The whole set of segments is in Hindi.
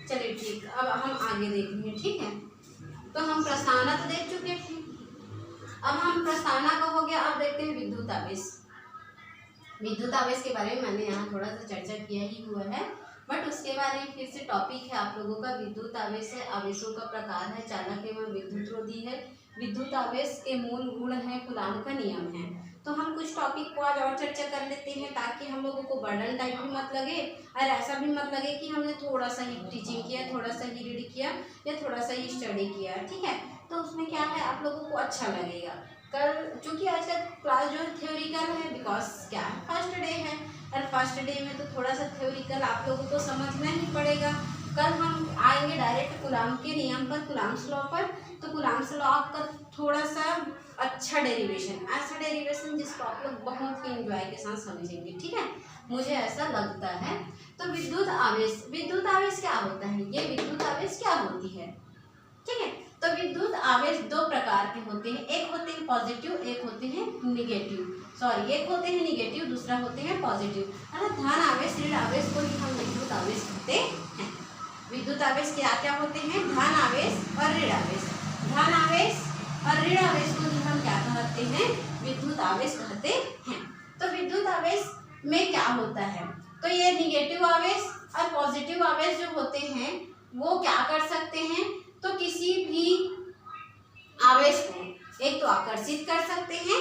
चलिए ठीक, अब हम आगे देखेंगे। ठीक है, तो हम प्रस्तावना तो देख चुके थे, अब हम प्रस्तावना का हो गया। अब देखते हैं विद्युत आवेश। विद्युत आवेश के बारे में मैंने यहाँ थोड़ा सा चर्चा किया ही हुआ है, बट उसके बारे में फिर से टॉपिक है आप लोगों का। विद्युत आवेश है, आवेशों का प्रकार है, चालक एवं विद्युत रोधी है। विद्युत आवेश के मूल गुण है, कूलाम का नियम है। तो हम कुछ टॉपिक को आज और चर्चा कर लेते हैं, ताकि हम लोगों को बर्डन टाइप भी मत लगे और ऐसा भी मत लगे कि हमने थोड़ा सा ही टीचिंग किया, थोड़ा सा ही रीड किया या थोड़ा सा ही स्टडी किया। ठीक है, तो उसमें क्या है, आप लोगों को अच्छा लगेगा। कल चूँकि आज का क्लास जो थ्योरिकल है, बिकॉज क्या है, फर्स्ट डे है, और फर्स्ट डे में तो थोड़ा सा थ्योरिकल आप लोगों को समझना ही पड़ेगा। कल हम आएंगे डायरेक्ट कूलाम के नियम पर, कूलाम्स लॉ पर। तो कूलाम्स लॉ का थोड़ा सा अच्छा डेरिवेशन, ऐसा डेरिवेशन जिसको आप लोग बहुत ही इंजॉय के साथ समझेंगे। ठीक है, मुझे ऐसा लगता है। तो विद्युत आवेश, विद्युत आवेश क्या होता है, ये विद्युत आवेश क्या होती है। ठीक है, तो विद्युत आवेश दो प्रकार के होते हैं, एक होते हैं पॉजिटिव, एक होते हैं निगेटिव। सॉरी, एक होते हैं निगेटिव, दूसरा होते हैं पॉजिटिव। अर्थात धन आवेश, ऋण आवेश को ही हम विद्युत आवेश कहते हैं। विद्युत आवेश क्या क्या होते हैं, धन आवेश और ऋण आवेश। धन आवेश और ऋण आवेश को ही हम क्या कहते हैं, विद्युत आवेश कहते हैं। तो विद्युत आवेश में क्या होता है, तो ये निगेटिव आवेश और पॉजिटिव आवेश जो होते हैं वो क्या कर सकते हैं, तो किसी भी आवेश को एक तो आकर्षित कर सकते हैं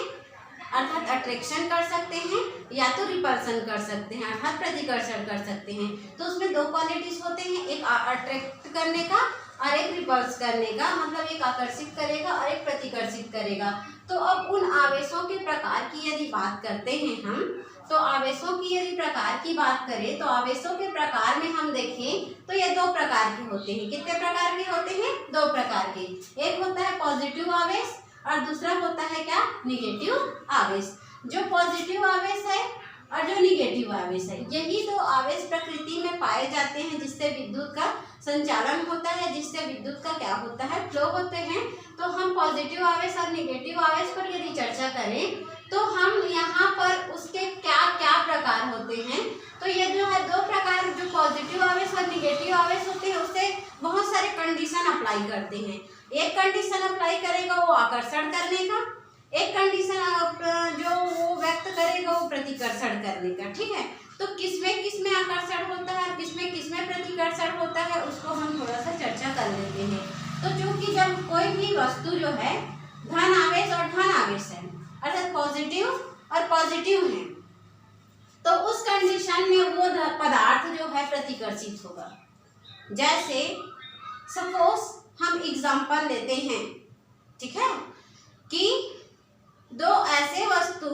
अर्थात अट्रैक्शन कर सकते हैं, या तो रिपल्सन कर सकते हैं अर्थात प्रतिकर्षण कर सकते हैं। तो उसमें दो क्वालिटीज होते हैं, एक अट्रैक्ट करने का और एक रिपल्स करने का, मतलब एक आकर्षित करेगा और एक प्रतिकर्षित करेगा। तो अब उन आवेशों के प्रकार की यदि बात करते हैं हम, तो आवेशों की यदि प्रकार की बात करें तो आवेशों के प्रकार में हम देखें तो ये दो प्रकार के होते हैं। कितने प्रकार के होते हैं, दो प्रकार के। एक होता है पॉजिटिव आवेश और दूसरा होता है क्या, निगेटिव आवेश। जो पॉजिटिव आवेश है और जो निगेटिव आवेश है, यही दो आवेश प्रकृति में पाए जाते हैं, जिससे विद्युत का संचालन होता है, जिससे विद्युत का क्या होता है, फ्लो होते हैं। तो हम पॉजिटिव आवेश और निगेटिव आवेश पर यदि चर्चा करें तो हम यहाँ पर उसके क्या क्या प्रकार होते हैं। तो ये जो है दो प्रकार, जो पॉजिटिव आवेश और निगेटिव आवेश होते हैं, उससे बहुत सारे कंडीशन अप्लाई करते हैं। एक कंडीशन अप्लाई करेगा वो आकर्षण करने का, एक कंडीशन जो वो व्यक्त करेगा वो प्रतिकर्षण करने का। ठीक है, तो किसमें आकर्षण होता है और किसमें प्रतिकर्षण होता है, उसको हम थोड़ा सा चर्चा कर लेते हैं। तो चूंकि जब कोई भी वस्तु जो है धन आवेश और धन आवेश है अर्थात पॉजिटिव और पॉजिटिव है, तो उस कंडीशन में वो पदार्थ जो है प्रतिकर्षित होगा। जैसे सपोज हम एग्जाम्पल लेते हैं, ठीक है, कि दो ऐसे वस्तु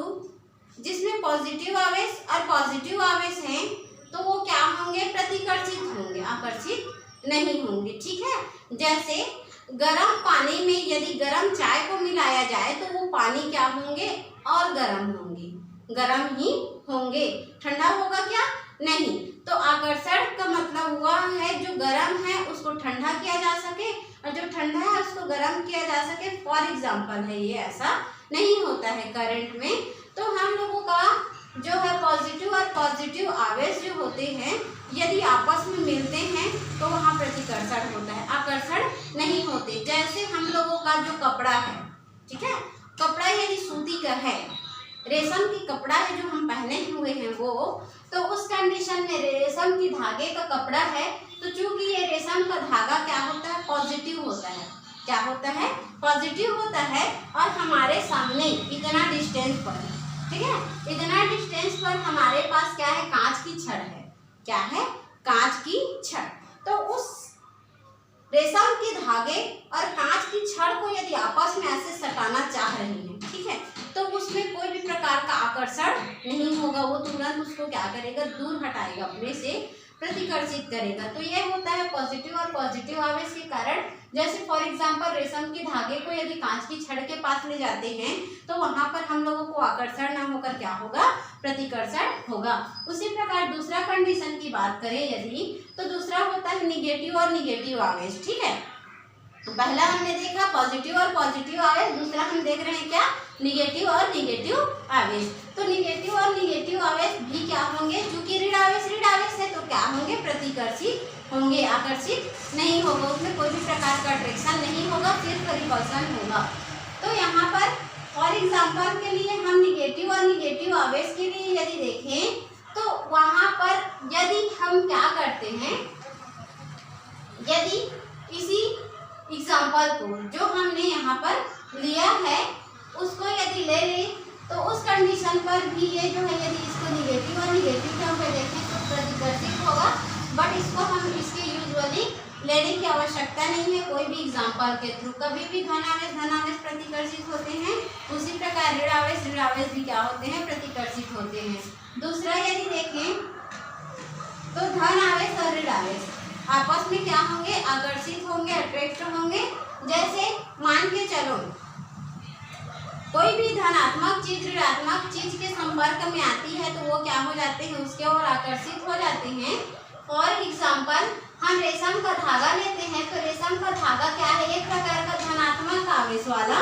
जिसमें पॉजिटिव आवेश और पॉजिटिव आवेश हैं, तो वो क्या होंगे, प्रतिकर्षित होंगे, आकर्षित नहीं होंगे। ठीक है, जैसे गर्म पानी में यदि गर्म चाय को मिलाया जाए तो वो पानी क्या होंगे, और गर्म होंगे, गर्म ही होंगे, ठंडा होगा क्या, नहीं। तो आकर्षण का मतलब हुआ है जो गर्म है उसको ठंडा किया जा सके और जो ठंडा है उसको गर्म किया जा सके। फॉर एग्जाम्पल है ये, ऐसा नहीं होता है करंट में। तो हम लोगों का जो है पॉजिटिव और पॉजिटिव आवेश जो होते हैं, यदि आपस में मिलते हैं तो वहाँ प्रतिकर्षण होता है, आकर्षण नहीं होते। जैसे हम लोगों का जो कपड़ा है, ठीक है, कपड़ा यदि सूती का है, रेशम की कपड़ा है जो हम पहने हुए हैं वो, तो उस कंडीशन में रेशम की धागे का कपड़ा है, तो चूंकि ये रेशम का धागा क्या होता है, पॉजिटिव होता है। क्या होता है, पॉजिटिव होता है, और हमारे सामने इतना डिस्टेंस पर, ठीक है, इतना डिस्टेंस पर हमारे पास क्या है, कांच की छड़ है। क्या है, कांच की छड़। तो उस रेशम के धागे और कांच की छड़ को यदि आपस में ऐसे सटाना चाह रहे हैं, ठीक है, तो उसमें कोई भी प्रकार का आकर्षण नहीं होगा, वो तुरंत उसको क्या करेगा, दूर हटाएगा, अपने से प्रतिकर्षित करेगा। तो ये होता है पॉजिटिव और पॉजिटिव आवेश के कारण। जैसे फॉर एग्जांपल रेशम के धागे को यदि कांच की छड़ के पास ले जाते हैं तो वहां पर हम लोगों को आकर्षण ना होकर क्या होगा, प्रतिकर्षण होगा। उसी प्रकार दूसरा कंडीशन की बात करें यदि, तो दूसरा होता है निगेटिव और निगेटिव आवेश। ठीक है, तो पहला हमने देखा पॉजिटिव और पॉजिटिव आवेश, दूसरा हम देख रहे हैं क्या, निगेटिव और निगेटिव आवेश। तो निगेटिव और निगेटिव आवेश भी क्या होंगे, चूंकि ऋण आवेश है तो क्या होंगे, प्रतिकर्षित होंगे, आकर्षित नहीं होगा, उसमें कोई भी प्रकार का अट्रैक्शन नहीं होगा, सिर्फ रिपल्सन होगा। तो यहाँ पर फॉर एग्जाम्पल के लिए हम निगेटिव और निगेटिव आवेश के लिए यदि देखें तो वहाँ पर यदि हम क्या करते हैं, यदि इसी एग्जाम्पल को जो हमने यहाँ पर लिया है उसको यदि ले लें तो उस कंडीशन पर भी ये जो है यदि इसको निगेटिव और निगेटिव टर्म पे देखें तो प्रतिकर्षित होगा, बट इसको हम इसके यूजुअली लेने की आवश्यकता नहीं है कोई भी एग्जाम्पल के थ्रू। कभी भी धन आवेश प्रतिकर्षित होते हैं, उसी प्रकार ऋण आवेश भी क्या होते हैं, प्रतिकर्षित होते हैं। दूसरा यदि देखें तो धन आवेश और ऋण आवेश आपस में क्या होंगे, आकर्षित होंगे, अट्रैक्ट होंगे। जैसे मान के चलो कोई भी धनात्मक चीज ऋणात्मक चीज के संपर्क में आती है तो वो क्या हो जाते हैं, उसके ओर आकर्षित हो जाते हैं। फॉर एग्जाम्पल हम रेशम का धागा लेते हैं तो रेशम का धागा क्या है, एक प्रकार का धनात्मक आवेश वाला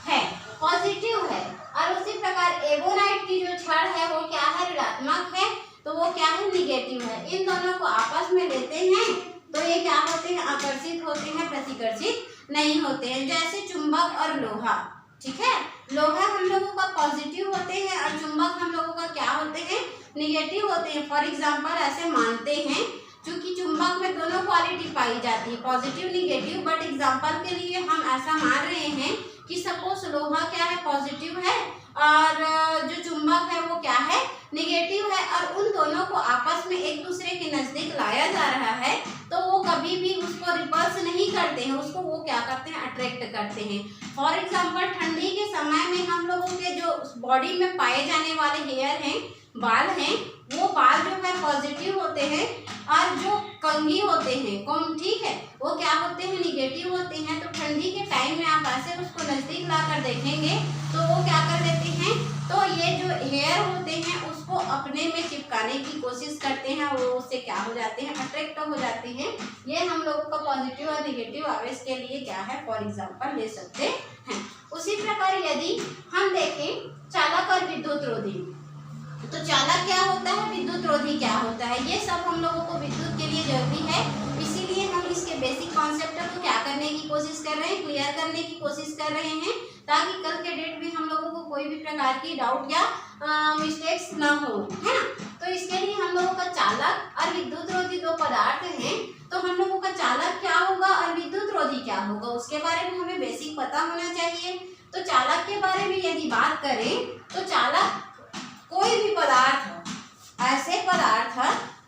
है, पॉजिटिव है, और उसी प्रकार एबोनाइट की जो छड़ है वो क्या है, ऋणात्मक है, तो वो क्या है, निगेटिव है। इन दोनों को आपस में लेते हैं तो ये क्या होते हैं, आकर्षित होते हैं, प्रतिकर्षित नहीं होते हैं। जैसे चुंबक और लोहा, ठीक है, लोहा हम लोगों का पॉजिटिव होते हैं और चुंबक हम लोगों का क्या होते हैं, निगेटिव होते हैं। फॉर एग्जाम्पल ऐसे मानते हैं क्योंकि चुंबक में दोनों क्वालिटी पाई जाती है, पॉजिटिव निगेटिव, बट एग्जाम्पल के लिए हम ऐसा मान रहे हैं कि सपोज लोहा क्या है, पॉजिटिव है और जो चुंबक है वो क्या है, निगेटिव है, और उन दोनों को आपस में एक दूसरे के नजदीक लाया जा रहा है तो वो कभी भी उसको रिपल्स नहीं करते हैं, उसको वो क्या करते हैं, अट्रैक्ट करते हैं। फॉर एग्जाम्पल ठंडी के समय में हम लोगों के जो बॉडी में पाए जाने वाले हेयर हैं, बाल हैं, वो बाल जो है पॉजिटिव होते हैं और जो कंघी होते हैं, कोम, ठीक है, वो क्या होते हैं, निगेटिव होते हैं। तो ठंडी के टाइम में आप ऐसे उसको नजदीक लाकर देखेंगे तो वो क्या कर देते हैं, तो ये जो हेयर होते हैं उसको अपने में चिपकाने की कोशिश करते हैं, वो उससे क्या हो जाते हैं, अट्रैक्ट हो जाते हैं। ये हम लोगों का पॉजिटिव और निगेटिव आवेश के लिए क्या है, फॉर एग्जाम्पल ले सकते हैं। उसी प्रकार यदि हम देखें चालक और विद्युत रोधी, तो चालक क्या होता है, विद्युत रोधी क्या होता है, ये सब हम लोगों को विद्युत के लिए जरूरी है। इसीलिए हम इसके बेसिक कॉन्सेप्ट को क्या करने की कोशिश कर रहे हैं, क्लियर करने की कोशिश कर रहे हैं, ताकि कल के डेट में हम लोगों को कोई भी प्रकार की डाउट या मिस्टेक्स ना हो, है ना। तो इसके लिए हम लोगों का चालक और विद्युत रोधी दो पदार्थ हैं, तो हम लोगों का चालक क्या होगा और विद्युत रोधी क्या होगा उसके बारे में हमें बेसिक पता होना चाहिए। तो चालक के बारे में यदि बात करें तो चालक कोई भी पदार्थ, ऐसे पदार्थ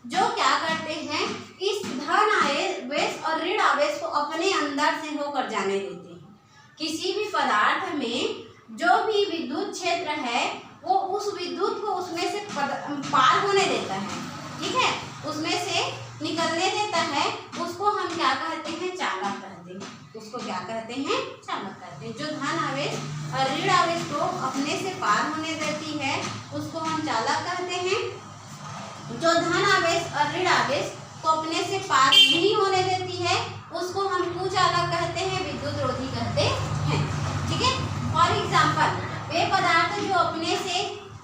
जो क्या करते हैं, इस धन आवेश और ऋण आवेश को अपने अंदर से होकर जाने देते हैं। किसी भी पदार्थ में जो भी विद्युत क्षेत्र है वो उस विद्युत को उसमें से पार होने देता है, ठीक है, उसमें से निकलने देता है, उसको हम क्या कहते हैं, चालक कहते हैं। उसको क्या कहते हैं, चालक कहते हैं। जो धन आवेश और ऋण आवेश को अपने से पार होने देती है उसको हम चालक कहते हैं। जो धन आवेश और ऋण आवेश को अपने से पार नहीं होने देती है उसको हम कुचालक कहते हैं, विद्युत रोधी कहते हैं, ठीक है। फॉर एग्जाम्पल वे पदार्थ जो अपने से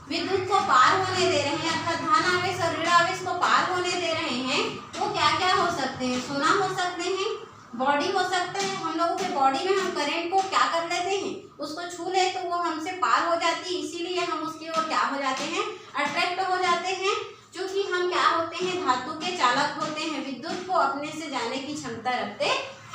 विद्युत को पार होने दे रहे हैं, अर्थात धन आवेश और ऋण आवेश को पार होने दे रहे हैं, वो क्या क्या हो सकते हैं, सोना हो सकते हैं, बॉडी हो सकता है। हम लोगों के बॉडी में हम करंट को क्या कर लेते हैं, उसको छू ले तो वो हमसे पार हो जाती है, इसीलिए हम उसकी ओर क्या हो जाते हैं, अट्रैक्ट हो जाते हैं। क्योंकि हम क्या होते हैं, धातु के चालक होते हैं, विद्युत को अपने से जाने की क्षमता रखते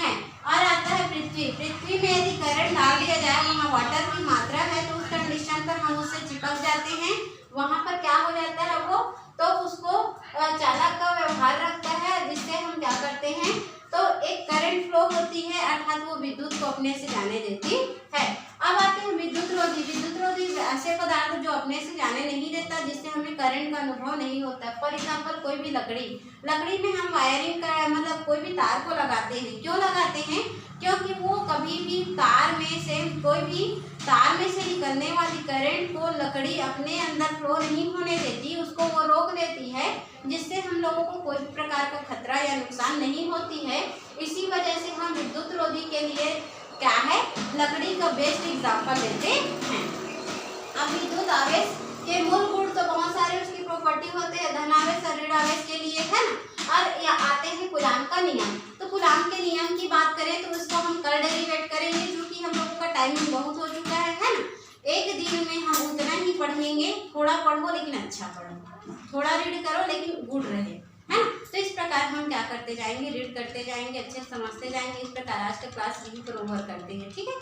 हैं। और आता है पृथ्वी। पृथ्वी में यदि करंट डाल दिया जाए, वहाँ वाटर की मात्रा है तो उस कंडीशन पर हम उससे चिपक जाते हैं, वहाँ पर क्या हो जाता है वो, तो उसको चालक का व्यवहार रखता है, जिससे हम क्या करते हैं, तो एक करंट फ्लो होती है, अर्थात वो विद्युत को अपने से जाने देती है। अब आते हैं विद्युत रोधी। विद्युत रोधी ऐसे पदार्थ जो अपने से जाने नहीं देता, जिससे हमें करंट का अनुभव नहीं होता। फॉर एग्जाम्पल कोई भी लकड़ी में हम वायरिंग का मतलब कोई भी तार को लगाते हैं, क्यों लगाते हैं, क्योंकि वो कभी भी तार में से कोई भी तार में से निकलने वाली करंट को लकड़ी अपने अंदर फ्लो नहीं होने देती, उसको वो रोक देती है, जिससे हम लोगों को कोई प्रकार का खतरा या नुकसान नहीं होती है। इसी वजह से हम विद्युत रोधी के लिए क्या है, लकड़ी का बेस्ट एग्जाम्पल लेते हैं। अब विद्युत आवेश के मूल गुण तो बहुत सारे उसकी प्रॉपर्टी होते हैं, धन आवेश और ऋण आवेश के लिए, है ना। पढ़ो लेकिन अच्छा पढ़ो, थोड़ा रीड करो लेकिन गुड रहे, है ना। तो इस प्रकार हम क्या करते जाएंगे, रीड करते जाएंगे, अच्छे से समझते जाएंगे। इस प्रकार आज का क्लास यहीं पर ओवर करते हैं, ठीक है।